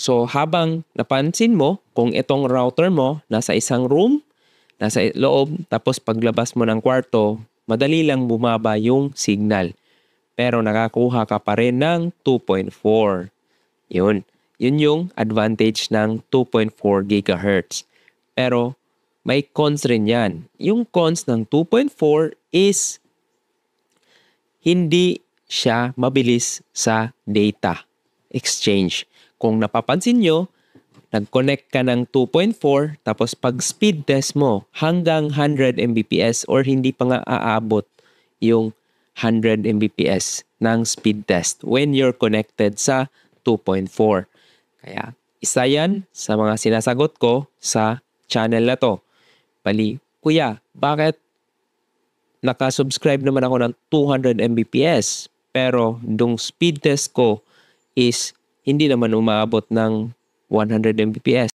So habang napansin mo kung itong router mo nasa isang room, nasa loob, tapos paglabas mo ng kwarto, madali lang bumaba yung signal. Pero nakakuha ka pa rin ng 2.4. Yun. Yun yung advantage ng 2.4 GHz. Pero may cons rin yan. Yung cons ng 2.4 is hindi siya mabilis sa data exchange. Kung napapansin nyo, nag-connect ka ng 2.4 tapos pag speed test mo hanggang 100 Mbps or hindi pa nga aabot yung 100 Mbps ng speed test when you're connected sa 2.4. Kaya isa yan sa mga sinasagot ko sa channel na to. Bali, kuya, bakit nakasubscribe naman ako ng 200 Mbps pero dung speed test ko is hindi naman umaabot ng 100 Mbps?